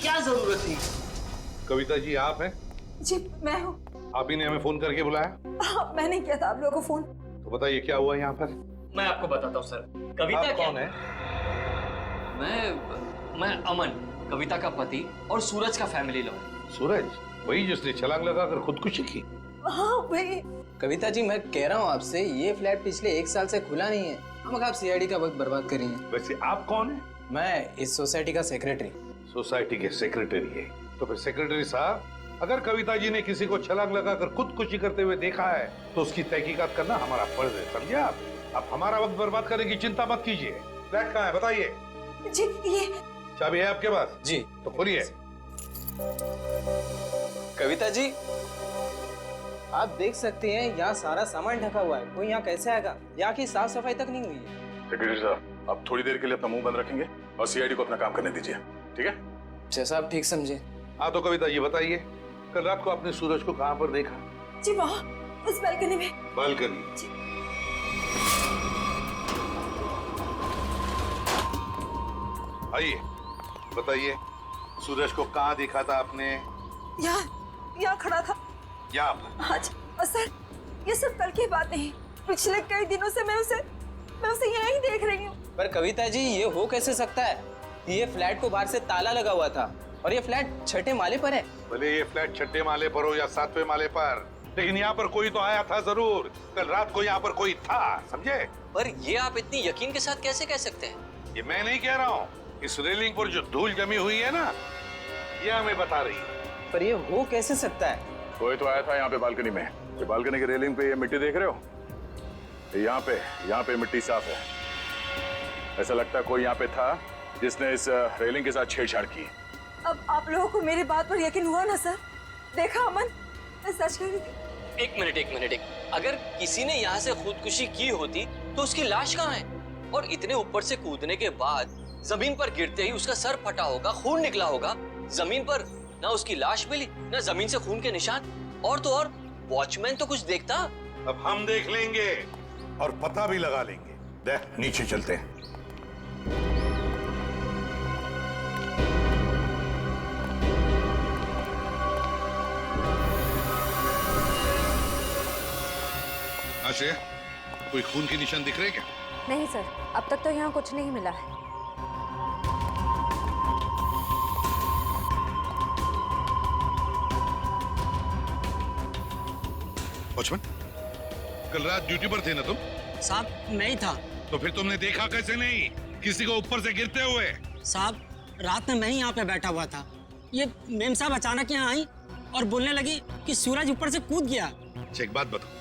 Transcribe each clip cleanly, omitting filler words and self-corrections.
क्या जरूरत थी? कविता जी आप हैं? जी मैं हूँ। आप ही ने हमें फोन करके बुलाया? हाँ, मैंने किया था आप लोगों को फोन। तो बताइए क्या हुआ यहाँ पर? मैं आपको बताता हूँ सर। कविता आप कौन है? मैं अमन, कविता का पति और सूरज का फैमिली लॉयर। सूरज, वही जिसने छलांग लगाकर खुदकुशी की? हाँ वही। कविता जी मैं कह रहा हूँ आपसे, ये फ्लैट पिछले 1 साल से खुला नहीं है। हम आप सीआईडी का वक्त बर्बाद कर रही हैं। वैसे आप कौन है? मैं इस सोसाइटी का सेक्रेटरी। सोसाइटी के सेक्रेटरी है? तो फिर सेक्रेटरी साहब, अगर कविता जी ने किसी को छलांग लगाकर खुदकुशी करते हुए देखा है तो उसकी तहकीकात करना हमारा फर्ज है, समझे आप? आप हमारा वक्त बर्बाद करने की चिंता मत कीजिए। फ्लैट कहाँ है बताइए। जी ये चाबी है आपके पास? जी। तो खोलिए। कविता जी आप देख सकते हैं यहाँ सारा सामान ढका हुआ है। कोई यहाँ कैसे आएगा? यहाँ की साफ सफाई तक नहीं हुई है। सेक्रेटरी साहब, आप थोड़ी देर के लिए अपना मुंह बंद रखेंगे और सीआईडी को अपना काम करने दीजिए, ठीक है? जैसा आप ठीक समझे। हाँ तो कविता ये बताइए, कल रात को आपने सूरज को कहाँ पर देखा? जी वहाँ उस बालकनी में। बालकनी? आइए बताइए, सूरज को कहाँ देखा था आपने? यहाँ खड़ा था। यहाँ पर? हाँ जी। और सर ये सब कल की बात नहीं, पिछले कई दिनों से मैं उसे यहीं देख रही हूँ। पर कविता जी ये हो कैसे सकता है? ये फ्लैट को बाहर से ताला लगा हुआ था और ये फ्लैट 6ठे माले पर है। भले ये फ्लैट 6ठे माले पर हो या 7वें माले पर, लेकिन यहाँ पर कोई तो आया था जरूर। कल रात को यहाँ पर कोई था, समझे? पर ये आप इतनी यकीन के साथ कैसे कह सकते हैं? ये मैं नहीं कह रहा हूँ, इस रेलिंग पर जो धूल जमी हुई है ना, ये हमें बता रही है। पर ये हो कैसे सकता है? कोई तो आया था यहाँ पे बालकनी में। ये बालकनी की रेलिंग पे ये मिट्टी देख रहे हो? यहाँ पे मिट्टी साफ है। ऐसा लगता है कोई यहाँ पे था जिसने इस रेलिंग के साथ छेड़छाड़ की। अब आप लोगों को मेरी बात पर यकीन हुआ ना सर? देखा अमन, मैं सच कह रही थी। एक मिनट। अगर किसी ने यहाँ से खुदकुशी की होती तो उसकी लाश कहाँ है? और इतने ऊपर से कूदने के बाद जमीन पर गिरते ही उसका सर फटा होगा, खून निकला होगा। जमीन पर ना उसकी लाश मिली, ना जमीन से खून के निशान। और तो और वॉचमैन तो कुछ देखता। अब हम देख लेंगे और पता भी लगा लेंगे। देख, नीचे चलते हैं। आशय, कोई खून के निशान दिख रहे क्या? नहीं सर, अब तक तो यहाँ कुछ नहीं मिला है। वॉचमैन, कल रात ड्यूटी पर थे ना तुम? साहब नहीं था। तो फिर तुमने देखा कैसे नहीं किसी को ऊपर से गिरते हुए? साहब रात में मैं ही यहाँ पे बैठा हुआ था। ये मेम साहब अचानक यहाँ आई और बोलने लगी कि सूरज ऊपर से कूद गया। अच्छा एक बात बताओ,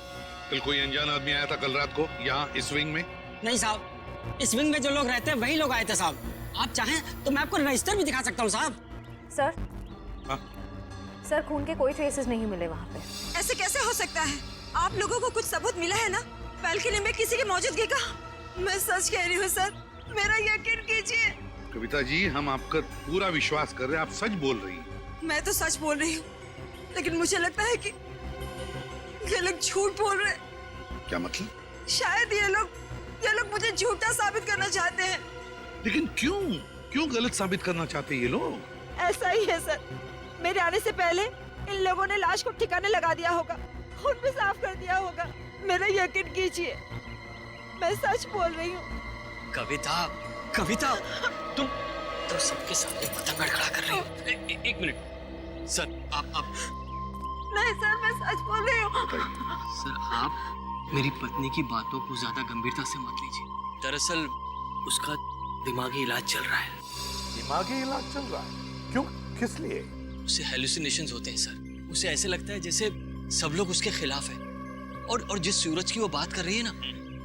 कल कोई अनजान आदमी आया था कल रात को यहाँ इस विंग में? नहीं साहब, इस विंग में जो लोग रहते हैं वही लोग आए थे साहब। आप चाहें तो मैं आपको रजिस्टर भी दिखा सकता हूँ साहब। सर हाँ? सर खून के कोई ट्रेसेस नहीं मिले वहाँ पे। ऐसे कैसे हो सकता है? आप लोगों को कुछ सबूत मिला है ना बालकनी में किसी की मौजूदगी का? मैं सच कह रही हूँ सर, मेरा यकीन कीजिए। कविता जी, हम आपका पूरा विश्वास कर रहे हैं, आप सच बोल रही हैं। मैं तो सच बोल रही हूँ, लेकिन मुझे लगता है कि ये लोग झूठ बोल रहे हैं। क्या मतलब? शायद ये लोग मुझे झूठा साबित करना चाहते हैं। लेकिन क्यों गलत साबित करना चाहते हैं ये लोग? ऐसा ही है सर, मेरे आने से पहले इन लोगों ने लाश को ठिकाने लगा दिया होगा, खून भी साफ कर दिया होगा। मेरा यकीन कीजिए, मैं सच बोल रही हूँ। कविता, तुम सबके सामने पतंग खड़ा कर रही हो। एक मिनट सर, आप नहीं सर, मैं सच बोल रही हूँ। सर आप मेरी पत्नी की बातों को ज्यादा गंभीरता से मत लीजिए। दरअसल उसका दिमागी इलाज चल रहा है। दिमागी इलाज चल रहा है? क्यों, किस लिए? उसे हेलुसिनेशंस होते हैं सर। उसे ऐसे लगता है जैसे सब लोग उसके खिलाफ हैं। और जिस सूरज की वो बात कर रही है ना,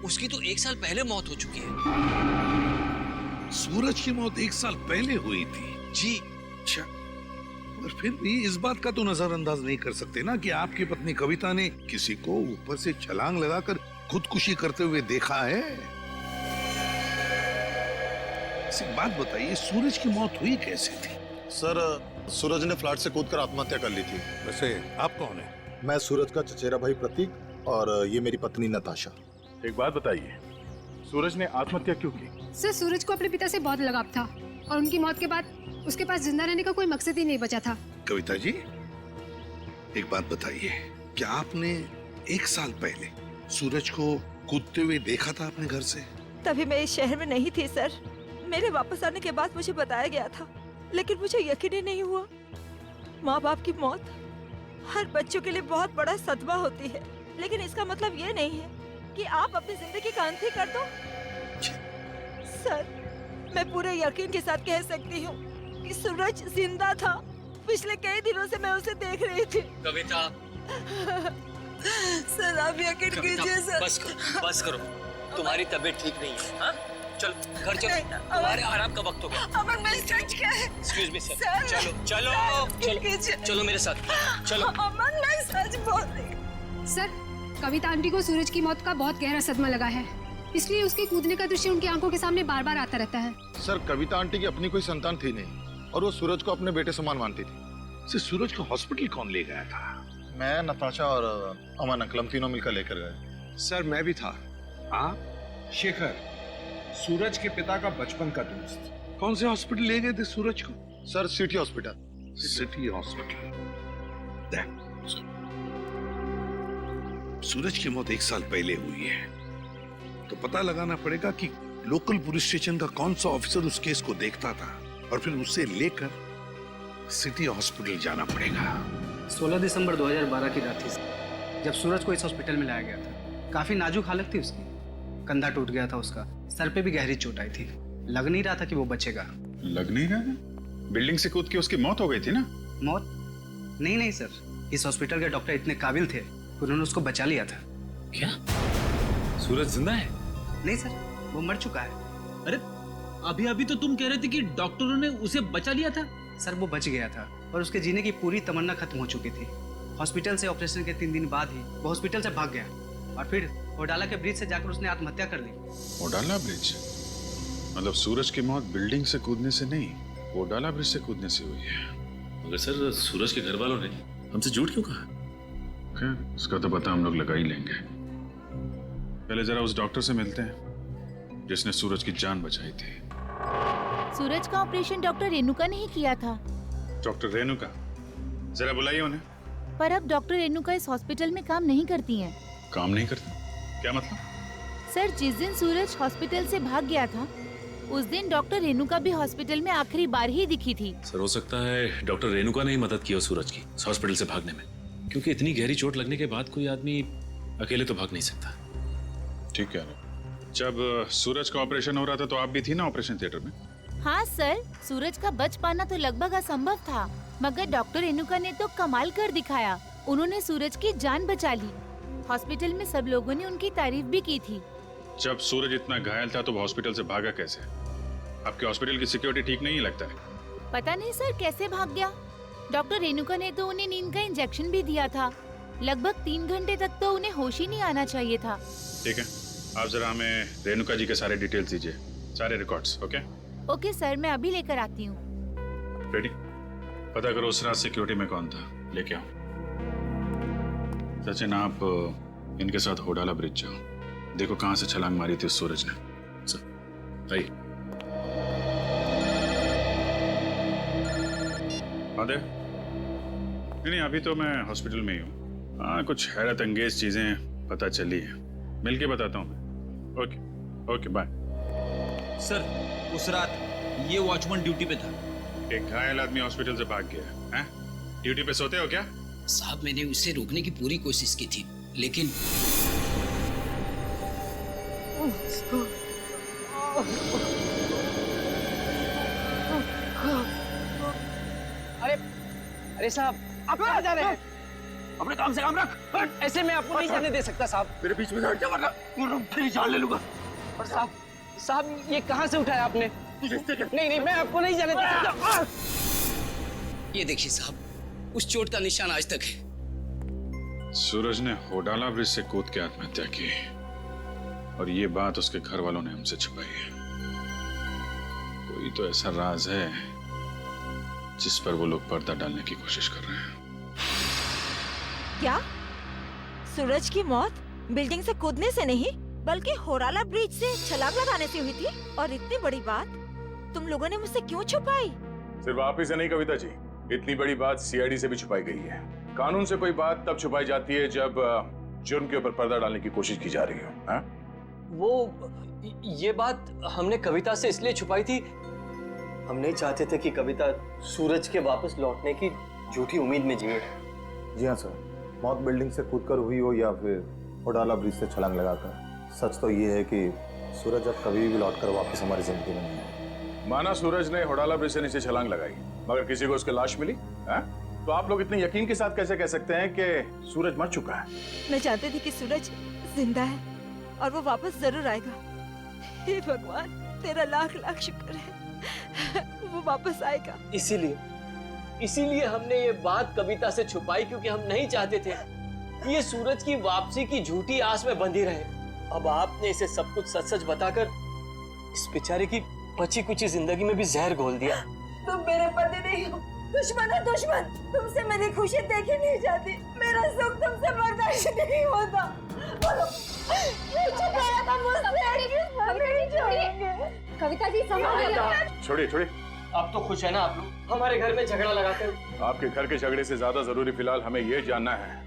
उसकी तो 1 साल पहले मौत हो चुकी है। सूरज की मौत 1 साल पहले हुई थी? जी। अच्छा, और फिर भी इस बात का तो नजरअंदाज नहीं कर सकते ना कि आपकी पत्नी कविता ने किसी को ऊपर से छलांग लगाकर खुदकुशी करते हुए देखा है। एक बात बताइए, सूरज की मौत हुई कैसे थी? सर, सूरज ने फ्लैट से कूदकर आत्महत्या कर ली थी। वैसे आप कौन है? मैं सूरज का चचेरा भाई प्रतीक और ये मेरी पत्नी नताशा। एक बात बताइए, सूरज ने आत्महत्या क्यों की? सर सूरज को अपने पिता से बहुत लगाव था और उनकी मौत के बाद उसके पास जिंदा रहने का कोई मकसद ही नहीं बचा था। कविता जी, एक बात बताइए, क्या आपने 1 साल पहले सूरज को कूदते हुए देखा था अपने घर से? तभी मैं इस शहर में नहीं थी सर। मेरे वापस आने के बाद मुझे बताया गया था, लेकिन मुझे यकीन ही नहीं हुआ। माँ बाप की मौत हर बच्चों के लिए बहुत बड़ा सदमा होती है, लेकिन इसका मतलब ये नहीं है कि आप अपनी जिंदगी का अंत ही कर दो। सर, मैं पूरे यकीन के साथ कह सकती हूँ कि सूरज जिंदा था। पिछले कई दिनों से मैं उसे देख रही थी। कविता, सर आप यकीन कीजिए सर। बस करो। तुम्हारी तबीयत ठीक नहीं है। हाँ? चलो घर चलो, तुम्हारे आराम का वक्त हो गया। अमन, मैं सच कह। Excuse me sir. सर, चलो चलो चलो चलो मेरे साथ चलो। अमन, मैं सच बोल रही। सर, कविता आंटी को सूरज की मौत का बहुत गहरा सदमा लगा है, इसलिए उसके कूदने का दृश्य उनकी आंखों के सामने बार बार आता रहता है। सर, कविता आंटी की अपनी कोई संतान थी नहीं और वो सूरज को अपने बेटे समान मानती थी। सूरज को हॉस्पिटल कौन ले गया था? मैं, नताशा और अमन अंकल, हम तीनों मिलकर लेकर गए। सर मैं भी था। हाँ, शेखर, सूरज के पिता का बचपन का दोस्त। कौन से हॉस्पिटल ले गए थे सूरज को? Sir, city hospital. City hospital. देख, सूरज की मौत 1 साल पहले हुई है, तो पता लगाना पड़ेगा कि लोकल पुलिस स्टेशन का कौन सा ऑफिसर उस केस को देखता था, और फिर उससे लेकर सिटी हॉस्पिटल जाना पड़ेगा। 16 दिसंबर 2012 की रात थी जब सूरज को इस हॉस्पिटल में लाया गया था। काफी नाजुक हालत थी उसकी, कंधा टूट गया था उसका, सर पे भी गहरी चोट आई थी। लग नहीं रहा था कि वो बचेगा। लग नहीं रहा था? बिल्डिंग से कूद के उसकी मौत हो गई थी ना? मौत? नहीं सर, इस हॉस्पिटल के डॉक्टर इतने काबिल थे, उन्होंने उसको बचा लिया था। क्या सूरज जिंदा है? नहीं सर, वो मर चुका है। अरे अभी अभी तो तुम कह रहे थे कि डॉक्टरों ने उसे बचा लिया था। सर वो बच गया था और उसके जीने की पूरी तमन्ना खत्म हो चुकी थी। हॉस्पिटल से ऑपरेशन के 3 दिन बाद ही वो हॉस्पिटल से भाग गया और फिर ओडाला के ब्रिज से जाकर उसने आत्महत्या कर ली। ओडाला ब्रिज? मतलब सूरज की मौत बिल्डिंग से कूदने से नहीं, ओडाला ब्रिज से कूदने से हुई है। मगर सर, सूरज के घर वालों ने हमसे झूठ क्यों कहा? खैर, उसका तो पता हम लोग लगा ही लेंगे। पहले जरा उस डॉक्टर से मिलते हैं जिसने सूरज की जान बचाई थी। सूरज का ऑपरेशन डॉक्टर रेणुका ने ही किया था। डॉक्टर रेणुका? जरा बुलाइए उन्हें। पर अब डॉक्टर रेणुका इस हॉस्पिटल में काम नहीं करती हैं। काम नहीं करती? क्या मतलब? सर, जिस दिन सूरज हॉस्पिटल से भाग गया था उस दिन डॉक्टर रेणुका भी हॉस्पिटल में आखिरी बार ही दिखी थी। सर, हो सकता है डॉक्टर रेणुका ने ही मदद की हो सूरज की हॉस्पिटल से भागने में, क्योंकि इतनी गहरी चोट लगने के बाद कोई आदमी अकेले तो भाग नहीं सकता। ठीक कह रहे। जब सूरज का ऑपरेशन हो रहा था तो आप भी थी ना ऑपरेशन थिएटर में? हाँ सर, सूरज का बच पाना तो लगभग असंभव था, मगर डॉक्टर रेणुका ने तो कमाल कर दिखाया। उन्होंने सूरज की जान बचा ली। हॉस्पिटल में सब लोगों ने उनकी तारीफ भी की थी। जब सूरज इतना घायल था तो वो हॉस्पिटल से भागा कैसे? आपके हॉस्पिटल की सिक्योरिटी ठीक नहीं लगता है? पता नहीं सर कैसे भाग गया। डॉक्टर रेणुका ने तो उन्हें नींद का इंजेक्शन भी दिया था। लगभग 3 घंटे तक तो उन्हें होश ही नहीं आना चाहिए था। ठीक है, आप जरा हमें रेणुका जी के सारे डिटेल्स दीजिए, सारे रिकॉर्ड्स। ओके ओके सर, मैं अभी लेकर आती हूँ। रेडी? पता करो उस रात सिक्योरिटी में कौन था, लेके आओ। सचिन, आप इनके साथ होडाला ब्रिज जाओ, देखो कहां से छलांग मारी थी उस सूरज ने। आइए। नहीं, अभी तो मैं हॉस्पिटल में ही हूँ। हाँ, कुछ हैरत अंगेज चीजें पता चली है, मिलके बताता हूँ। Okay okay, bye. सर, उस रात ये वॉचमैन ड्यूटी पे था। एक घायल आदमी हॉस्पिटल से भाग गया है? ड्यूटी पे सोते हो क्या? साहब, मैंने उसे रोकने की पूरी कोशिश की थी, लेकिन अरे साहब, आप कहाँ जा रहे हैं? अपने काम से काम रख। ऐसे मैं आपको नहीं जाने दे सकता साहब। मेरे बीच में हट जा वरना तेरी जान ले लूंगा। और साहब ये कहाँ से उठाया आपने? नहीं, मैं आपको नहीं जाने दे सकता। ये देखिए साहब, उस चोट का निशान आज तक है। सूरज ने होडाला ब्रिज से कूद के आत्महत्या की, और ये बात उसके घर वालों ने हमसे छुपाई है। कोई तो ऐसा राज है जिस पर वो लोग पर्दा डालने की कोशिश कर रहे हैं। क्या सूरज की मौत बिल्डिंग से कूदने से नहीं बल्कि होडाला ब्रिज से छलांग लगाने से हुई थी? और इतनी बड़ी बात तुम लोगों ने मुझसे क्यों छुपाई? सिर्फ आप ही से नहीं कविता जी, इतनी बड़ी बात सीआईडी से भी छुपाई गई है। कानून से कोई बात तब छुपाई जाती है जब जुर्म के ऊपर पर्दा डालने की कोशिश की जा रही हो। हाँ? वो ये बात हमने कविता से इसलिए छुपाई थी, हम नहीं चाहते थे कि कविता सूरज के वापस लौटने की झूठी उम्मीद में जिए। जी हाँ सर, मौत बिल्डिंग से कूदकर हुई हो या फिर ओडाला ब्रिज से छलांग लगाकर, सच तो ये है कि सूरज अब कभी भी लौटकर वापस हमारी जिंदगी में नहीं है। माना सूरज ने होडाला ब्रिज से नीचे छलांग लगाई, मगर किसी को उसकी लाश मिली? तो आप लोग इतने यकीन के साथ कैसे कह सकते हैं कि सूरज मर चुका है? मैं जानती थी कि सूरज जिंदा है और वो वापस जरूर आएगा। हे भगवान, तेरा लाख लाख शुक्र है, वो वापस आएगा। इसीलिए हमने ये बात कविता से छुपाई, क्योंकि हम नहीं चाहते थे कि ये सूरज की वापसी की झूठी आस में बंधी रहे। अब आपने इसे सब कुछ सच सच बताकर इस बेचारे की बची कुची जिंदगी में भी जहर घोल दिया। तुम मेरे पति नहीं हो, दुश्मन हो दुश्मन। तुमसे मेरी खुशी देखी नहीं जाती, मेरा सुख तुमसे बर्दाश्त नहीं होता। बोलो, ये छुपाया था मुझसे। कविता जी संभालिए। छोड़िए छोड़िए, अब तो खुश है ना आप लोग हमारे घर में झगड़ा लगाकर? आपके घर के झगड़े से ज्यादा जरूरी फिलहाल हमें यह जानना है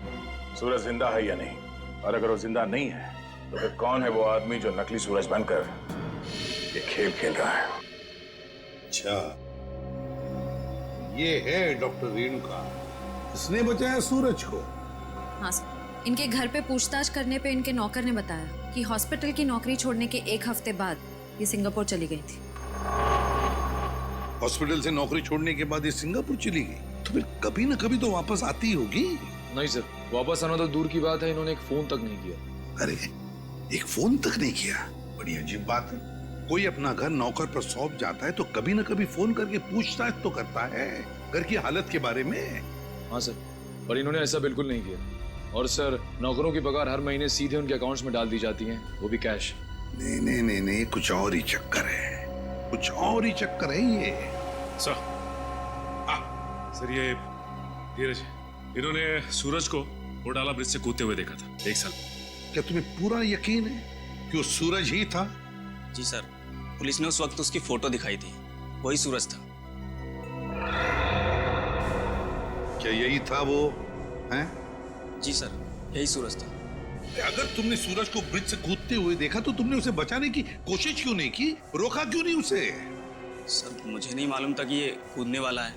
सूरज जिंदा है या नहीं, और अगर वो जिंदा नहीं है तो फिर कौन है वो आदमी जो नकली सूरज बनकर ये खेल खेल रहा है? अच्छा, ये है डॉक्टर रेणुका, इसने बचाया सूरज को। हाँ सर, इनके घर पे पूछताछ करने पे इनके नौकर ने बताया कि हॉस्पिटल की नौकरी छोड़ने के 1 हफ्ते बाद ये सिंगापुर चली गई थी। हॉस्पिटल से नौकरी छोड़ने के बाद ये सिंगापुर चली गई, तो फिर कभी ना कभी तो वापस आती होगी। नहीं सर, वापस आना तो दूर की बात है, इन्होंने एक फोन तक नहीं किया। अरे, एक फोन तक नहीं किया? बड़ी अजीब बात है। कोई अपना घर नौकर पर सौंप जाता है तो कभी ना कभी फोन करके पूछताछ तो करता है घर की हालत के बारे में। हाँ सर, पर इन्होंने ऐसा बिल्कुल नहीं किया। और सर, नौकरों की पगार हर महीने सीधे उनके अकाउंट्स में डाल दी जाती है, वो भी कैश। नहीं नहीं नहीं नहीं, कुछ और ही चक्कर है, कुछ और ही चक्कर है ये। सर ये धीरज, इन्होंने सूरज को ओडाला ब्रिज से कूदते हुए देखा था 1 साल। क्या तुम्हें पूरा यकीन है कि वो सूरज ही था? जी सर, पुलिस ने उस वक्त उसकी फोटो दिखाई थी, वही सूरज था। क्या यही था वो? हैं? जी सर, यही सूरज था। अगर तुमने सूरज को ब्रिज से कूदते हुए देखा तो तुमने उसे बचाने की कोशिश क्यों नहीं की? रोका क्यों नहीं उसे? सर, मुझे नहीं मालूम था कि ये कूदने वाला है।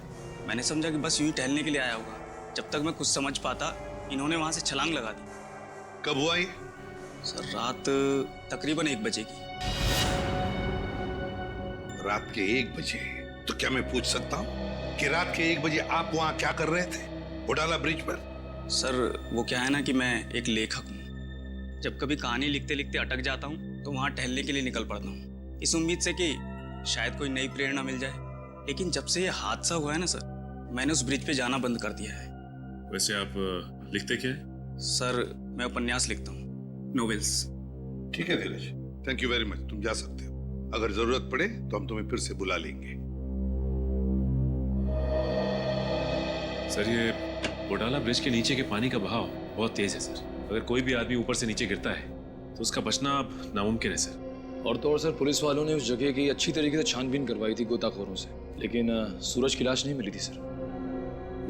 मैंने समझा कि बस यूं ही टहलने के लिए आया होगा। जब तक मैं कुछ समझ पाता, इन्होंने वहां से छलांग लगा दी। कब हुआ ये? सर, रात तकरीबन 1 बजे की। रात के 1 बजे? तो क्या मैं पूछ सकता हूँ कि रात के 1 बजे आप वहाँ क्या कर रहे थे ओडाला ब्रिज पर? सर, वो क्या है ना कि मैं एक लेखक हूँ। जब कभी कहानी लिखते लिखते अटक जाता हूँ तो वहाँ टहलने के लिए निकल पड़ता हूँ, इस उम्मीद से कि शायद कोई नई प्रेरणा मिल जाए। लेकिन जब से ये हादसा हुआ है ना सर, मैंने उस ब्रिज पे जाना बंद कर दिया है। वैसे आप लिखते क्या है? सर, मैं उपन्यास लिखता हूँ, नोवेल्स। ठीक है धीरज, थैंक यू वेरी मच, तुम जा सकते हो। अगर जरूरत पड़े तो हम तुम्हें फिर से बुला लेंगे। सर, ये ओडाला ब्रिज के नीचे के पानी का बहाव बहुत तेज है सर। अगर कोई भी आदमी ऊपर से नीचे गिरता है तो उसका बचना अब नामुमकिन है सर। और तो और सर, पुलिस वालों ने उस जगह की अच्छी तरीके से छानबीन करवाई थी गोताखोरों से, लेकिन सूरज की लाश नहीं मिली थी सर।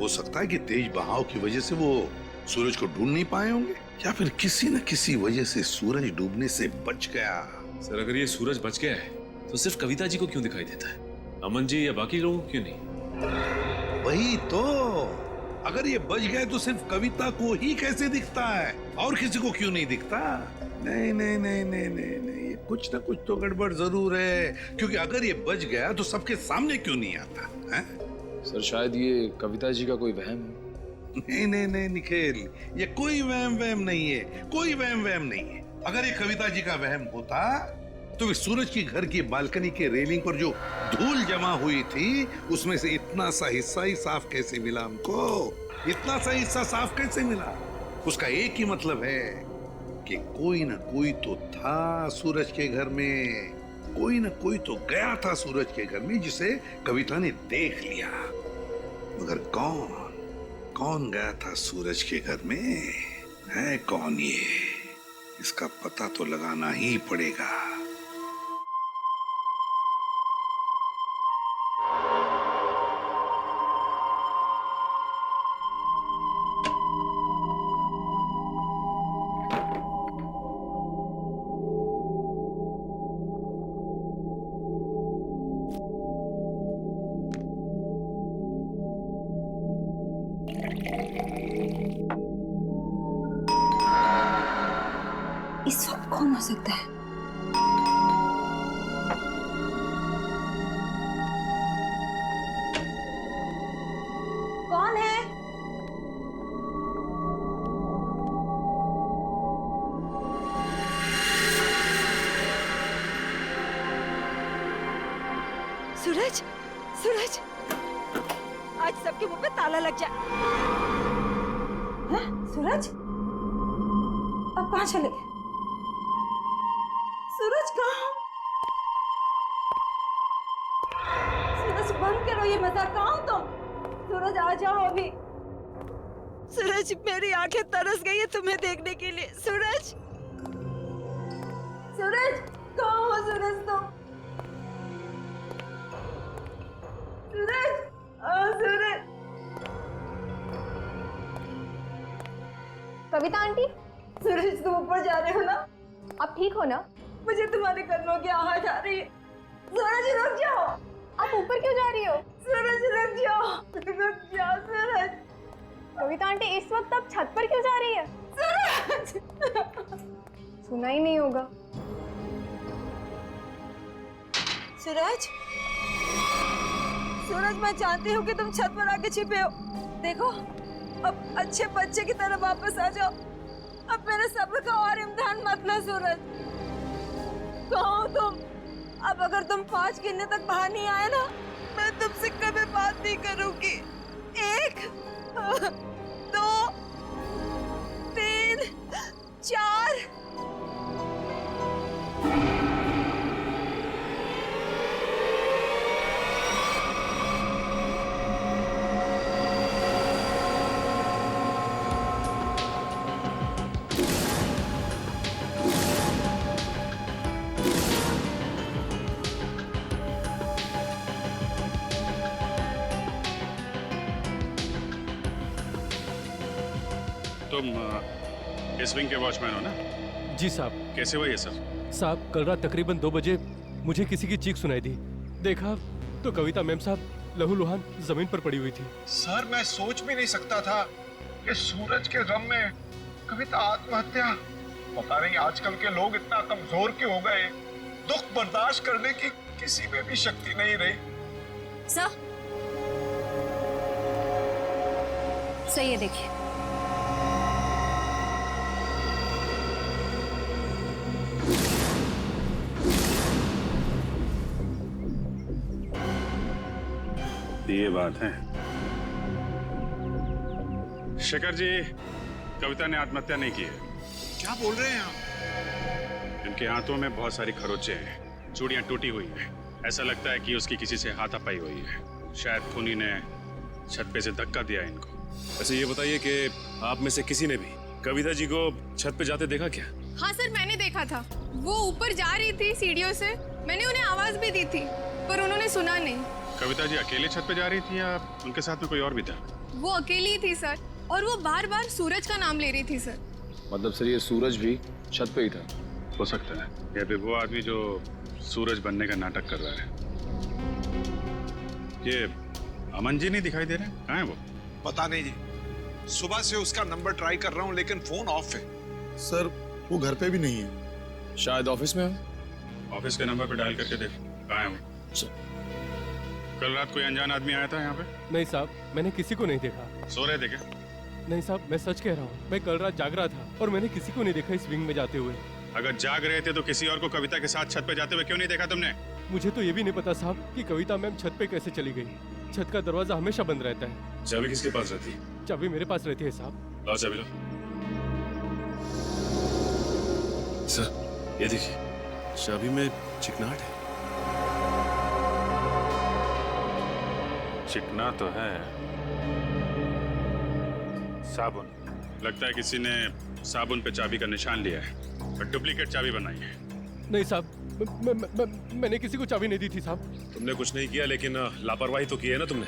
हो सकता है कि तेज बहाव की वजह से वो सूरज को ढूंढ नहीं पाए होंगे, या फिर किसी न किसी वजह से सूरज डूबने से बच गया। सर, अगर ये सूरज बच गया है तो सिर्फ कविता जी को क्यों दिखाई देता है, अमन जी या बाकी लोगों को क्यों नहीं? वही तो, अगर ये बच गए तो सिर्फ कविता को ही कैसे दिखता है, और किसी को क्यों नहीं दिखता? नहीं नहीं नहीं नहीं नहीं नहीं, कुछ ना कुछ तो गड़बड़ जरूर है, क्योंकि अगर ये बच गया तो सबके सामने क्यों नहीं आता है? सर, शायद ये कविता जी का कोई वहम है। नहीं नहीं नहीं निखिल, ये कोई वहम नहीं है, कोई वहम नहीं है। अगर ये कविता जी का वहम होता तो वे सूरज की घर की बालकनी के रेलिंग पर जो धूल जमा हुई थी उसमें से इतना सा हिस्सा ही साफ कैसे मिला हमको? इतना सा हिस्सा साफ कैसे मिला? उसका एक ही मतलब है कि कोई ना कोई तो था सूरज के घर में, कोई ना कोई तो गया था सूरज के घर में जिसे कविता ने देख लिया। मगर कौन गया था सूरज के घर में? है कौन ये? इसका पता तो लगाना ही पड़ेगा। इस वक्त कौन हो सकता है? कौन है? सूरज, सूरज, आज सबके मुंह पे ताला लग जाए। हैं? सूरज, अब कहाँ चले गए? सूरज कहाँ? सूरज बंद करो ये मजाक, कहाँ हो तुम? सूरज आ जाओ अभी। सूरज, मेरी आंखें तरस गई है तुम्हें देखने के लिए। सूरज, सूरज कहाँ हो सूरज तुम? सूरज, सूरज। कविता आंटी, सूरज तुम ऊपर जा रहे हो ना? आप ठीक हो ना? मुझे तुम्हारे कदमों की आवाज आ रही है। सूरज रुक जाओ। आप ऊपर क्यों जा रही हो? सूरज रुक जाओ, रुक जाओ सूरज। कविता आंटी, इस वक्त आप छत पर क्यों जा रही है? सूरज, सुना ही नहीं होगा। सूरज, सूरज मैं जानती हूँ कि तुम छत पर आके छिपे हो। देखो, अब अच्छे बच्चे की तरह वापस आ जाओ। अब मेरे सब्र का और इम्तिहान मत लो सूरज। कहाँ हो तुम? अब अगर तुम 5 गिनने तक बाहर नहीं आए ना, मैं तुमसे कभी बात नहीं करूंगी। 1, 2, 3, 4। तुम इस विंग के वॉचमैन हो ना? जी साहब। कैसे हुआ ये सब? साहब, कल रात तकरीबन 2 बजे मुझे किसी की चीख सुनाई दी। देखा तो कविता मैम साहब लहूलुहान जमीन पर पड़ी हुई थी। सर, मैं सोच भी नहीं सकता था कि सूरज के गम में कविता आत्महत्या। पता नहीं आजकल के लोग इतना कमजोर क्यों हो गए। दुख बर्दाश्त करने की किसी में भी शक्ति नहीं रही। सर, सही है, देखिए। ये बात है। शेखर जी, कविता ने आत्महत्या नहीं की है। क्या बोल रहे हैं आप? इनके हाथों में बहुत सारी खरोंचे हैं, चूड़ियां टूटी हुई हैं। ऐसा लगता है कि उसकी किसी से हाथापाई हुई है। शायद खूनी ने छत पे से धक्का दिया इनको। ऐसे ये बताइए कि आप में से किसी ने भी कविता जी को छत पे जाते देखा क्या? हाँ सर, मैंने देखा था। वो ऊपर जा रही थी सीढ़ियों से। मैंने उन्हें आवाज भी दी थी, पर उन्होंने सुना नहीं। कविता जी अकेले छत पे जा रही थी या उनके साथ में कोई और भी था? वो अकेली थी सर, और वो बार बार सूरज का नाम ले रही थी सर। मतलब सर, ये सूरज भी छत पे ही था? हो सकता है या फिर वो आदमी जो सूरज बनने का नाटक कर रहा है। ये अमन जी नहीं दिखाई दे रहे? कहाँ है वो? पता नहीं जी, सुबह से उसका नंबर ट्राई कर रहा हूँ लेकिन फोन ऑफ है। सर, वो घर पे भी नहीं है। शायद ऑफिस में हो। ऑफिस के नंबर पे डायल करके देख, कहाँ है वो? कल रात कोई अनजान आदमी आया था यहाँ पे? नहीं साहब, मैंने किसी को नहीं देखा। सो रहे थे क्या? नहीं साहब, मैं सच कह रहा हूँ। मैं कल रात जाग रहा था और मैंने किसी को नहीं देखा इस विंग में जाते हुए। अगर जाग रहे थे तो किसी और को कविता के साथ छत पे जाते हुए क्यों नहीं देखा तुमने? मुझे तो ये भी नहीं पता साहब कि कविता मैम छत पे कैसे चली गई। छत का दरवाजा हमेशा बंद रहता है। चाबी किसके पास रहती है? चाबी मेरे पास रहती है साहब। लाओ चाबी लो। सर, ये देखिए, चाबी में चिकनाहट है। चिकना तो है। साबुन। लगता है किसी ने साबुन पे चाबी का निशान लिया है और डुप्लीकेट चाबी बनाई है। नहीं साहब, मैंने किसी को चाबी नहीं दी थी साहब। तुमने कुछ नहीं किया, लेकिन लापरवाही तो की है ना तुमने।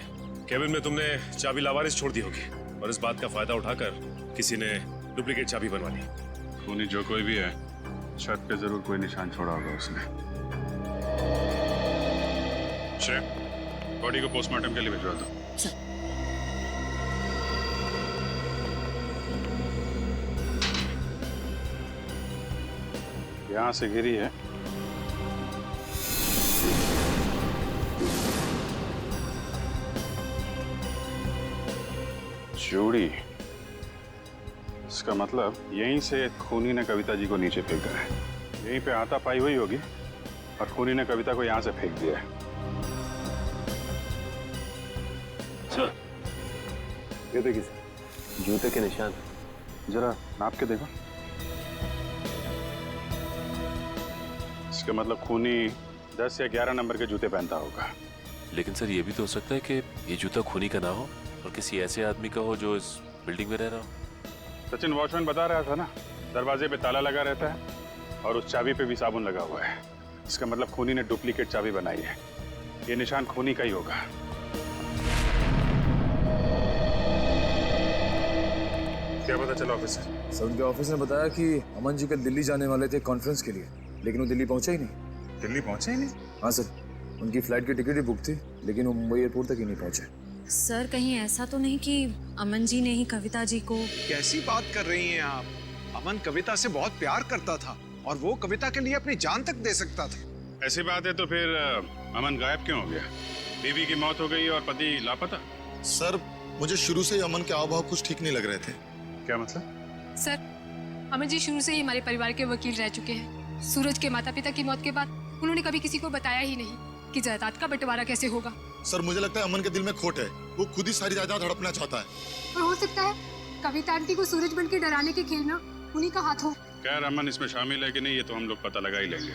केबिन में तुमने चाबी लावारिस छोड़ दी होगी और इस बात का फायदा उठाकर किसी ने डुप्लीकेट चाबी बनवा ली। खूनी जो कोई भी है, छत पे जरूर कोई निशान छोड़ा होगा उसने। श्रेय, बॉडी को पोस्टमार्टम के लिए भिजवा दो। यहाँ से गिरी है। चूड़ी, इसका मतलब यहीं से खूनी ने कविता जी को नीचे फेंका है। यहीं पे हाथापाई हुई होगी और खूनी ने कविता को यहाँ से फेंक दिया है। ये देखिए जूते के निशान, जरा नाप के देखो। इसका मतलब खूनी 10 या 11 नंबर के जूते पहनता होगा। लेकिन सर ये भी तो हो सकता है कि ये जूता खूनी का ना हो और किसी ऐसे आदमी का हो जो इस बिल्डिंग में रह रहा हो। सचिन वॉचमैन बता रहा था ना, दरवाजे पे ताला लगा रहता है और उस चाबी पे भी साबुन लगा हुआ है। इसका मतलब खूनी ने डुप्लीकेट चाबी बनाई है। ये निशान खूनी का ही होगा। क्या पता चला ऑफिसर? सर उनके ऑफिस ने बताया कि अमन जी कल दिल्ली जाने वाले थे कॉन्फ्रेंस के लिए, लेकिन वो दिल्ली पहुंचा ही नहीं। दिल्ली पहुंचे ही नहीं? हाँ सर, उनकी फ्लाइट की टिकट ही बुक थी, लेकिन वो मुंबई एयरपोर्ट तक ही नहीं पहुंचे। सर कहीं ऐसा तो नहीं कि अमन जी ने ही कविता जी को? कैसी बात कर रही हैं आप? अमन कविता से बहुत प्यार करता था और वो कविता के लिए अपनी जान तक दे सकता था। ऐसी बात है तो फिर अमन गायब क्यों हो गया? बीवी की मौत हो गई और पति लापता? सर मुझे शुरू से ही अमन के हाव-भाव कुछ ठीक नहीं लग रहे थे। क्या मतलब? सर, अमन जी शुरू से ही हमारे परिवार के वकील रह चुके हैं। सूरज के माता पिता की मौत के बाद उन्होंने कभी किसी को बताया ही नहीं कि जायदाद का बंटवारा कैसे होगा। सर मुझे लगता है अमन के दिल में खोट है, वो खुद ही सारी जायदाद हड़पना चाहता है। और हो सकता है कविता आंटी को सूरज बन के डराने के खेल में उन्हीं का हाथ हो। खैर अमन इसमें शामिल है कि नहीं ये तो हम लोग पता लगा ही लेंगे,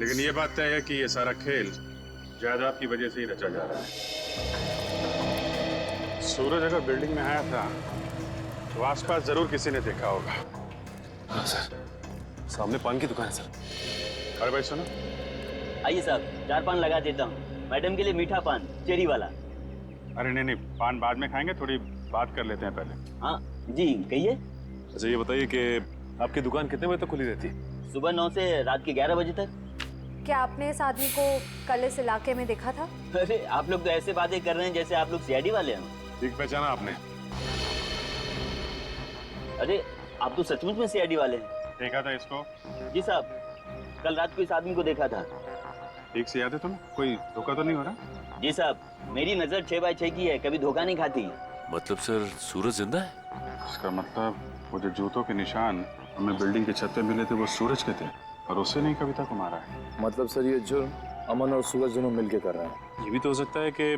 लेकिन ये बात तय है कि ये सारा खेल जायदाद की वजह से ही रचा जा रहा है। सूरज अगर बिल्डिंग में आया था तो आसपास जरूर किसी ने देखा होगा। हाँ सर, सामने पान की दुकान है सर। अरे भाई सुनो, आइए साहब, 4 पान लगा देता हूँ। मैडम के लिए मीठा पान, चेरी वाला। अरे नहीं, पान बाद में खाएंगे, थोड़ी बात कर लेते हैं पहले। हाँ जी, कहिए। अच्छा ये बताइए कि आपकी दुकान कितने बजे तक खुली रहती है? सुबह 9 से रात के 11 बजे तक। क्या आपने इस आदमी को कल इस इलाके में देखा था? अरे आप लोग तो ऐसे बातें कर रहे हैं जैसे आप लोग सीआईडी वाले हैं। ठीक पहचाना आपने? अरे आप तो सचमुच में सीआईडी वाले हैं। देखा था इसको? जी साहब, कल रात को इस आदमी को देखा था। ठीक से याद है तुम्हें? कोई धोखा तो नहीं हो रहा? जी साहब, मेरी नजर 6x6 की है, कभी धोखा नहीं खाती। मतलब सर सूरज जिंदा है? इसका मतलब वो जो जूतों के निशान हमें बिल्डिंग की छत पे मिले थे वो सूरज के थे और उससे नहीं कविता को मारा है। मतलब सर ये जुर्म अमन और सूरज दोनों मिलके कर रहे हैं। ये भी तो हो सकता है कि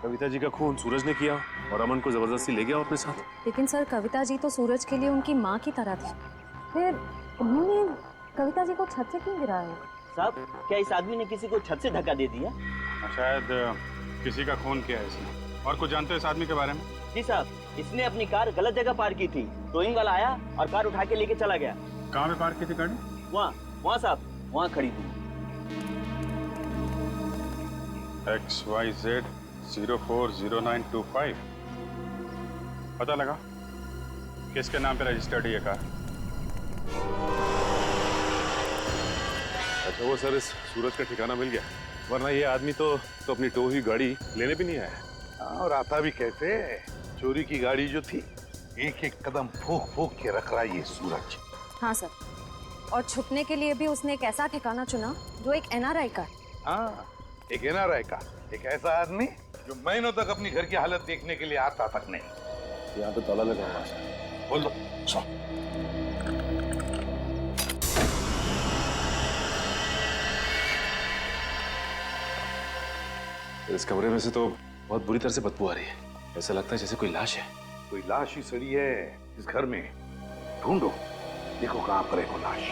कविता जी का खून सूरज ने किया और अमन को जबरदस्ती ले गया अपने साथ। लेकिन सर कविता जी तो सूरज के लिए उनकी माँ की तरह थी, फिर उन्होंने कविता जी को छत से क्यों गिराया? साहब, क्या इस आदमी ने किसी को छत से धक्का दे दिया? शायद किसी का खून किया है इसने। और कुछ जानते हो इस आदमी के बारे में? जी साहब, इसने अपनी कार गलत जगह पार्क की थी। टोइंग वाला आया और कार उठा के लेके चला गया। कहाँ पे पार्क की थी गाड़ी? वहाँ साहब, वहाँ खड़ी थी। XYZ 040925। पता लगा किसके नाम पे रजिस्टर्ड है ये कार? अच्छा वो सर इस सूरज का ठिकाना मिल गया, वरना ये आदमी तो अपनी टो हुई गाड़ी लेने भी नहीं आया। और आता भी कैसे? चोरी की गाड़ी जो थी एक एक कदम फूक फूक के रख रहा है ये सूरज। हाँ सर, और छुपने के लिए भी उसने एक ऐसा ठिकाना चुना जो एक एनआरआई का। हाँ, एक एनआरआई का, एक ऐसा आदमी जो महीनों तक अपनी घर की हालत देखने के लिए आता तक नहीं। यहाँ पे ताला लगा हुआ है। बोल दो। इस कमरे में से तो बहुत बुरी तरह से बदबू आ रही है। ऐसा लगता है जैसे कोई लाश है। कोई लाश ही सड़ी है इस घर में। ढूंढो, देखो कहाँ पर है वो लाश।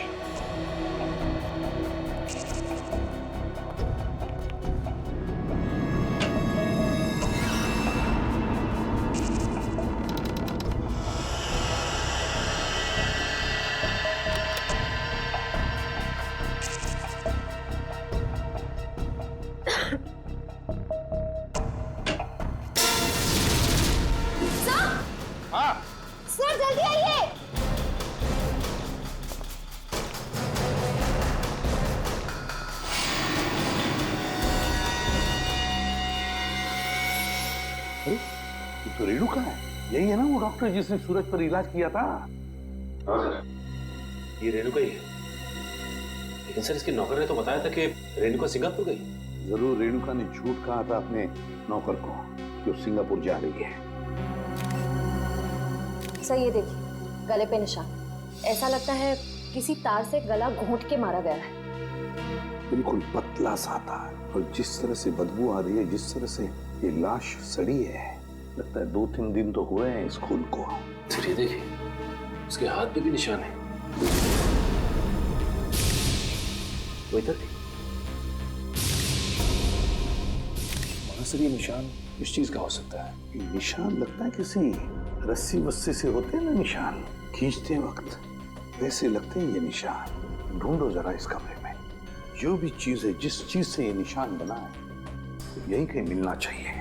सर जल्दी आइए। तो रेणु कहाँ है? यही है ना वो डॉक्टर जिसने सूरज पर इलाज किया था? हाँ सर, ये रेणु का ही है। लेकिन सर इसके नौकर ने तो बताया था कि रेणुका सिंगापुर गई। जरूर रेणुका ने झूठ कहा था अपने नौकर को कि वो सिंगापुर जा रही है। सर ये देखिए, गले पे निशान। ऐसा लगता है किसी तार से गला घोंट के मारा गया है। बिल्कुल पतला सा था, और जिस तरह से बदबू आ रही है, जिस तरह से ये लाश सड़ी है, लगता है 2-3 दिन तो हुए हैं इस खून को। सर ये देखिए, उसके हाथ पे भी निशान है। वो इधर सर ये निशान इस चीज का हो सकता है। ये निशान लगता है किसी रस्सी वस्सी से होते हैं ना निशान, खींचते वक्त वैसे लगते हैं ये निशान। ढूंढो जरा इस कमरे में, जो भी चीज है, जिस चीज से ये निशान बना है, यही कहीं मिलना चाहिए।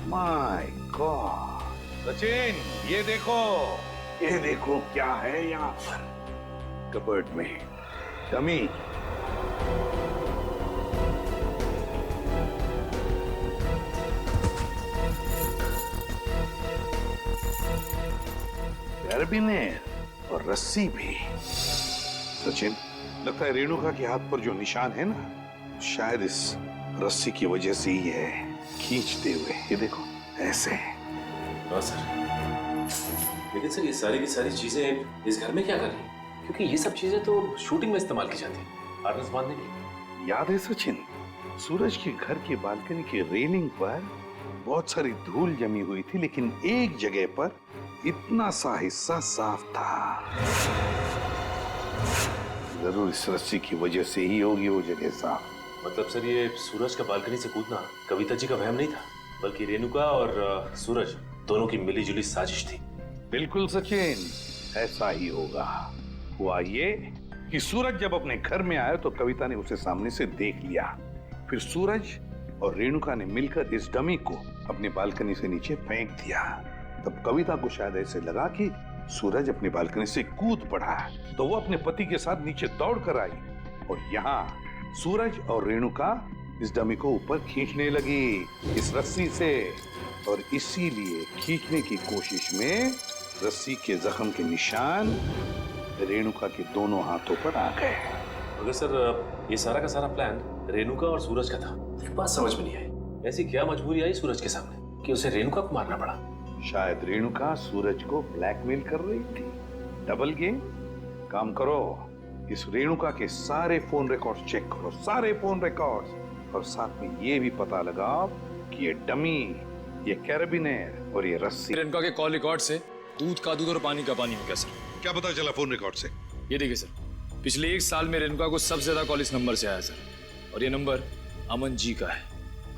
माय गॉड, सचिन ये देखो क्या है यहाँ पर कबर्ड में। डमी। कैरबिनेर और रस्सी भी। सचिन, लगता है रेणुका के हाथ पर जो निशान है ना, शायद इस रस्सी की वजह से ही है, खींचते हुए। ये देखो ऐसे। हाँ सर, लेकिन सर ये सारी की सारी चीजें इस घर में क्या कर रही हैं? क्योंकि ये सब चीजें तो शूटिंग में इस्तेमाल की जाती हैं, हार्नेस बांधने के लिए। याद है सचिन, सूरज के घर की बालकनी की रेलिंग पर बहुत सारी धूल जमी हुई थी, लेकिन एक जगह पर इतना सा हिस्सा साफ था। जरूर इस रस्सी की वजह से ही होगी वो जगह साफ। मतलब सर ये सूरज का बालकनी से कूदना कविता जी का वहम नहीं था, बल्कि रेणुका और सूरज दोनों की मिलीजुली साजिश थी। बिल्कुल सचिन, ऐसा ही होगा। हुआ ये कि सूरज जब अपने घर में आया तो कविता ने उसे सामने से देख लिया। फिर सूरज और रेणुका ने मिलकर इस डमी को अपनी बालकनी से नीचे फेंक दिया। तब कविता को शायद ऐसे लगा कि सूरज अपनी बालकनी से कूद पड़ा, तो वो अपने पति के साथ नीचे दौड़ कर आई और यहाँ सूरज और रेणुका इस डमी को ऊपर खींचने लगी इस रस्सी से, और इसीलिए खींचने की कोशिश में रस्सी के जख्म के निशान रेणुका के दोनों हाथों पर आ गए। मगर सर ये सारा का सारा प्लान रेणुका और सूरज का था। एक बात समझ में नहीं आई, ऐसी क्या मजबूरी आई सूरज के सामने कि उसे रेणुका को मारना पड़ा? शायद रेणुका सूरज को ब्लैकमेल कर रही थी। Double game. काम करो, इस रेणुका के सारे फोन रिकॉर्ड्स चेक करो, सारे फोन रिकॉर्ड्स, और साथ में ये भी पता लगाओ कि ये डमी, ये कैरबिनेर और ये रस्सी। रेणुका के कॉल रिकॉर्ड से दूध का दूध और पानी का पानी हो गया सर। क्या पता चला फोन रिकॉर्ड से? ये देखिए सर, पिछले 1 साल में रेणुका को सबसे ज्यादा कॉल इस नंबर से आया सर, और ये नंबर अमन जी का है।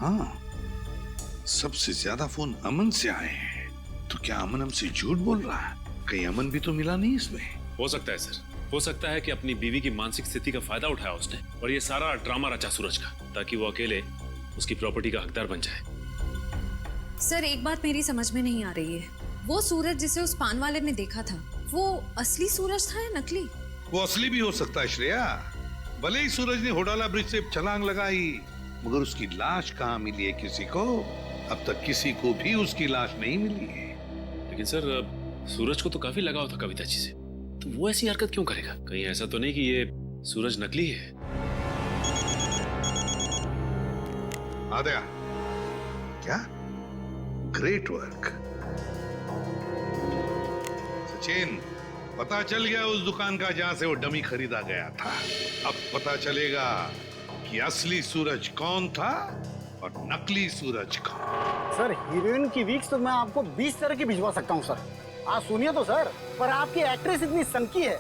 हाँ, सबसे ज्यादा फोन अमन से आए हैं। तो क्या अमन हमसे झूठ बोल रहा है? कहीं अमन भी तो मिला नहीं इसमें? हो सकता है सर, हो सकता है कि अपनी बीवी की मानसिक स्थिति का फायदा उठाया उसने और ये सारा ड्रामा रचा सूरज का, ताकि वो अकेले उसकी प्रॉपर्टी का हकदार बन जाए। सर एक बात मेरी समझ में नहीं आ रही है, वो सूरज जिसे उस पान वाले ने देखा था, वो असली सूरज था या नकली? वो असली भी हो सकता है श्रेया। भले ही सूरज ने होडाला ब्रिज से छलांग लगाई, मगर उसकी लाश कहाँ मिली है किसी को? अब तक किसी को भी उसकी लाश नहीं मिली है। लेकिन सर सूरज को तो काफी लगाव था कविता जी से, तो वो ऐसी हरकत क्यों करेगा? कहीं ऐसा तो नहीं कि ये सूरज नकली है? आद्या, क्या? Great work Sachin. पता चल गया उस दुकान का जहां से वो डमी खरीदा गया था। अब पता चलेगा कि असली सूरज कौन था और नकली सूरज कौन। सर हीरोइन की वीक्स तो मैं आपको 20 तरह की भिजवा सकता हूँ सर। आप सुनिए तो सर, पर आपकी एक्ट्रेस इतनी सनकी है,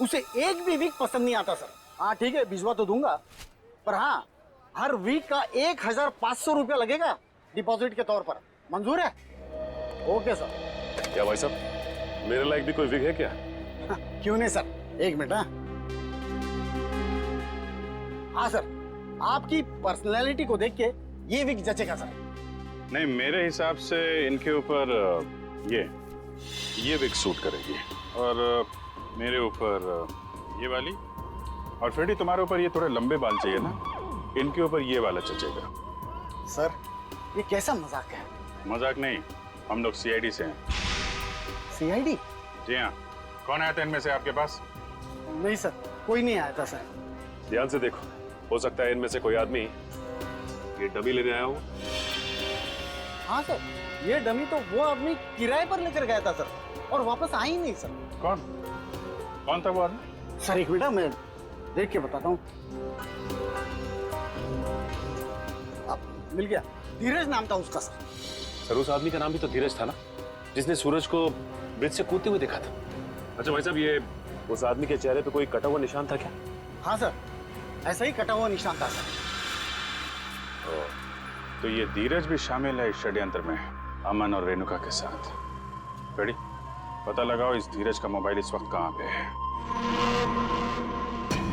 उसे एक भी वीक पसंद नहीं आता सर। हाँ ठीक है, भिजवा तो दूंगा, पर हाँ हर वीक का 1500 रुपया लगेगा डिपॉजिट के तौर पर। मंजूर है? Okay sir. क्या भाई साहब, मेरे लायक भी कोई विग है क्या? क्यों नहीं सर, 1 मिनट। हाँ सर, आपकी पर्सनैलिटी को देख के ये विग जचेगा सर। नहीं, मेरे हिसाब से इनके ऊपर ये ये विग सूट करेगी और मेरे ऊपर ये वाली, और फ्रेडी तुम्हारे ऊपर ये थोड़े लंबे बाल चाहिए ना, इनके ऊपर ये वाला चचेगा। सर ये कैसा मजाक है? मजाक नहीं, हम लोग सीआईडी से हैं। सीआईडी? जी हाँ। कौन आया था इनमें से आपके पास? नहीं सर, कोई नहीं आया था सर। ध्यान से देखो, हो सकता है इनमें से कोई आदमी ये डमी लेने आया हो। हाँ सर, ये डमी तो वो आदमी किराए पर लेकर गया था सर, और वापस आ ही नहीं सर। कौन था वो आदमी? सर एक मिनट, मैं देख के बताता हूँ। मिल गया, धीरज नाम था उसका सर। सर उस आदमी का नाम भी तो धीरज था ना, जिसने सूरज को ब्रिज से कूदते हुए देखा था। अच्छा भाई साहब, ये उस आदमी के चेहरे पे कोई कटा हुआ निशान था क्या? हाँ सर, ऐसा ही कटा हुआ निशान था सर। तो ये धीरज भी शामिल है इस षड्यंत्र में, अमन और रेणुका के साथ। रेडी, पता लगाओ इस धीरज का मोबाइल इस वक्त कहाँ पे है।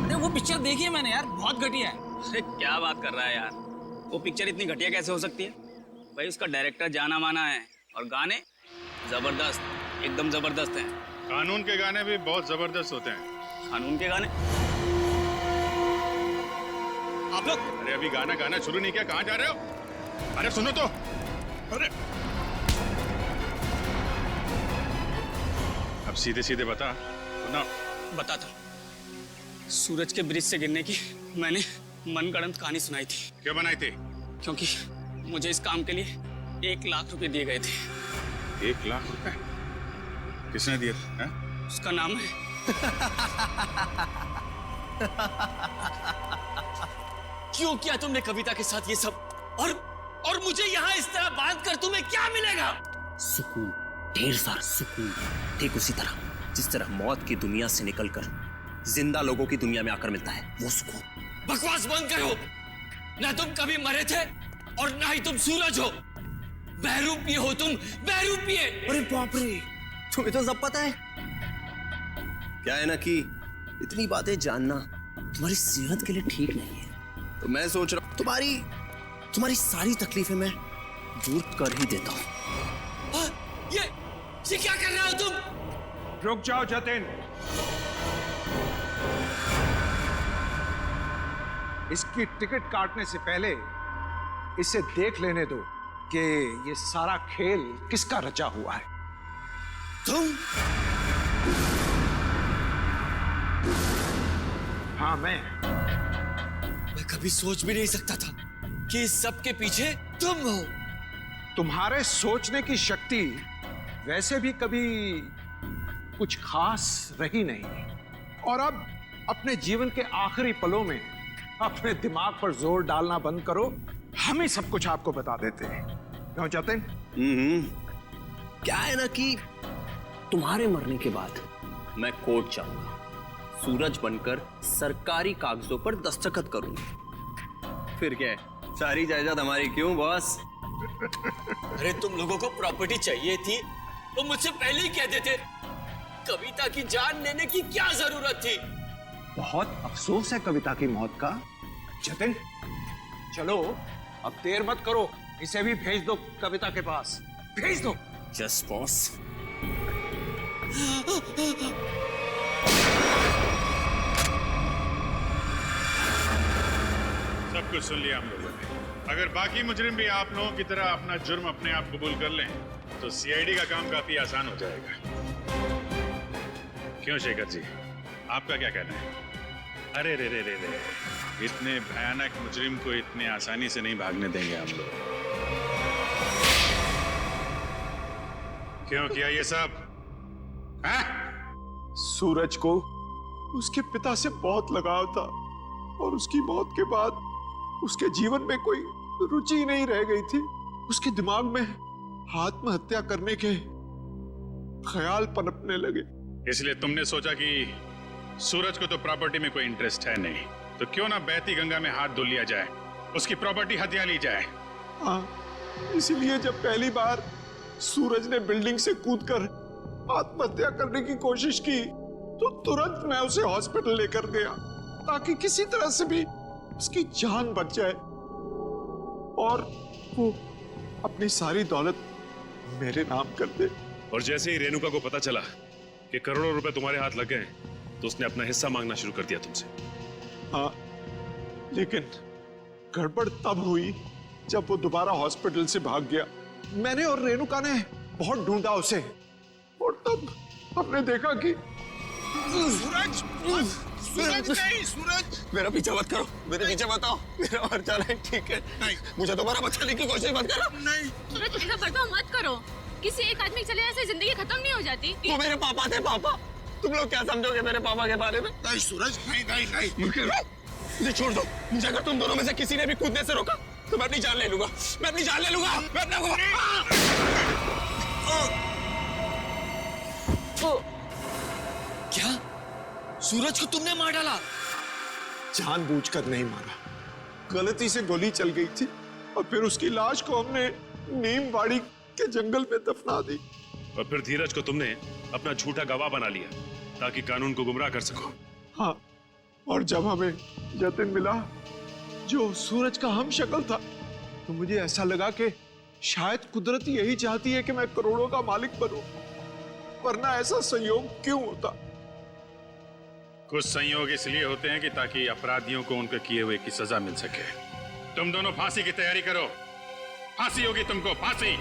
अरे वो पिक्चर देखी है मैंने यार, बहुत घटिया है। अरे क्या बात कर रहा है यार, वो पिक्चर इतनी घटिया कैसे हो सकती है? भाई उसका डायरेक्टर जाना माना है और गाने जबरदस्त, एकदम जबरदस्त हैं। कानून के गाने भी बहुत जबरदस्त होते हैं। कानून के गाने? आप लोग अरे अभी गाना शुरू नहीं किया, कहाँ जा रहे हो? अरे सुनो तो। अरे अब सीधे सीधे बता ना। बताता हूँ। सूरज के ब्रिज से गिरने की मैंने मनगढ़ंत कहानी सुनाई थी। क्यों बनाई थी? क्योंकि मुझे इस काम के लिए 1 लाख रुपए दिए गए थे। 1 लाख रुपए? किसने दिए थे? उसका नाम है क्यों किया तुमने कविता के साथ ये सब? और मुझे यहाँ इस तरह बांध कर तुम्हें क्या मिलेगा? सुकून, ढेर सारा सुकून। ठीक उसी तरह जिस तरह मौत की दुनिया से निकलकर जिंदा लोगों की दुनिया में आकर मिलता है, वो सुकून। बकवास बंद करो। ना तुम कभी मरे थे और ना ही तुम सूरज हो। बहरूपिये हो तुम, बहरूपिये। अरे बाप रे, तुम्हें तो सब पता है। क्या है ना कि इतनी बातें जानना तुम्हारी सेहत के लिए ठीक नहीं है, तो मैं सोच रहा हूं तुम्हारी सारी तकलीफें मैं दूर कर ही देता हूं। ये क्या कर रहे हो तुम? रुक जाओ जतिन, इसकी टिकट काटने से पहले इसे देख लेने दो कि ये सारा खेल किसका रचा हुआ है। तुम? हाँ मैं कभी सोच भी नहीं सकता था कि इस सब के पीछे तुम हो। तुम्हारे सोचने की शक्ति वैसे भी कभी कुछ खास रही नहीं, और अब अपने जीवन के आखिरी पलों में अपने दिमाग पर जोर डालना बंद करो। हम ही सब कुछ आपको बता देते हैं। क्यों जतिन? क्या है ना कि तुम्हारे मरने के बाद मैं कोर्ट जाऊंगा, सूरज बनकर सरकारी कागजों पर दस्तखत करूंगा। फिर क्या है, सारी जायदाद हमारी। क्यों बॉस? अरे तुम लोगों को प्रॉपर्टी चाहिए थी तो मुझसे पहले ही कह देते। कविता की जान लेने की क्या जरूरत थी? बहुत अफसोस है कविता की मौत का। जतिन चलो अब देर मत करो, इसे भी भेज दो कविता के पास, भेज दो। Yes boss. सब कुछ सुन लिया हम लोगों ने। अगर बाकी मुजरिम भी आप लोगों की तरह अपना जुर्म अपने आप कबूल कर लें तो सीआईडी का काम काफी आसान हो जाएगा। क्यों शेखर जी, आपका क्या कहना है? अरे रे रे रे रे, इतने भयानक मुजरिम को इतने आसानी से नहीं भागने देंगे हम लोग। क्यों किया ये सब? सूरज को उसके पिता से बहुत लगाव था, और उसकी मौत के बाद उसके जीवन में कोई रुचि नहीं रह गई थी। उसके दिमाग में आत्महत्या करने के ख्याल पनपने लगे। इसलिए तुमने सोचा कि सूरज को तो प्रॉपर्टी में कोई इंटरेस्ट है नहीं, तो क्यों ना बहती गंगा में हाथ धुल लिया जाए, उसकी प्रॉपर्टी हथिया ली जाए। हाँ, इसलिए जब पहली बार सूरज ने बिल्डिंग से कूदकर आत्महत्या करने की कोशिश की तो तुरंत मैं उसे हॉस्पिटल लेकर गया ताकि किसी तरह से भी उसकी जान बच जाए, और वो अपनी सारी दौलत मेरे नाम कर दे। और जैसे ही रेणुका को पता चला कि करोड़ों रुपए तुम्हारे हाथ लग गए तो उसने अपना हिस्सा मांगना शुरू कर दिया तुमसे। हाँ, लेकिन गड़बड़ तब हुई जब वो दोबारा हॉस्पिटल से भाग गया। मैंने और रेणुका ने बहुत ढूंढा उसे, और तब हमने देखा कि सूरज, सूरज नहीं, सूरज मेरा पीछा मत करो, मेरे पीछे मत आओ, मेरा मर जाना है, ठीक है? नहीं, मुझे दोबारा बचाने की कोशिश मत करो। नहीं सूरज, ऐसा बर्ताव मत करो। किसी एक आदमी के चले जाने से जिंदगी खत्म नहीं हो जाती। वो मेरे पापा थे, पापा। तुम लोग क्या समझोगे मेरे पापा के बारे में? नहीं सूरज, नहीं नहीं नहीं, मुझे छोड़ दो। मुझे अगर तुम दोनों में से किसी ने भी कूदने से रोका तो मैं अपनी जान ले लूंगा, मैं अपनी जान ले लूंगा, मैं अपना क्या? सूरज को तुमने मार डाला? जानबूझकर नहीं मारा, गलती से गोली चल गई थी और फिर उसकी लाश को हमने नीमवाड़ी के जंगल में दफना दी। और फिर धीरज को तुमने अपना झूठा गवाह बना लिया ताकि कानून को गुमराह कर सको। हाँ, और जब हमें जतिन मिला जो सूरज का हम शक्ल था, तो मुझे ऐसा लगा कि शायद कुदरत यही चाहती है कि मैं करोड़ों का मालिक बनूं, वरना ऐसा संयोग क्यों होता? कुछ संयोग इसलिए होते हैं कि ताकि अपराधियों को उनके किए हुए की सजा मिल सके। तुम दोनों फांसी की तैयारी करो, फांसी होगी तुमको, फांसी।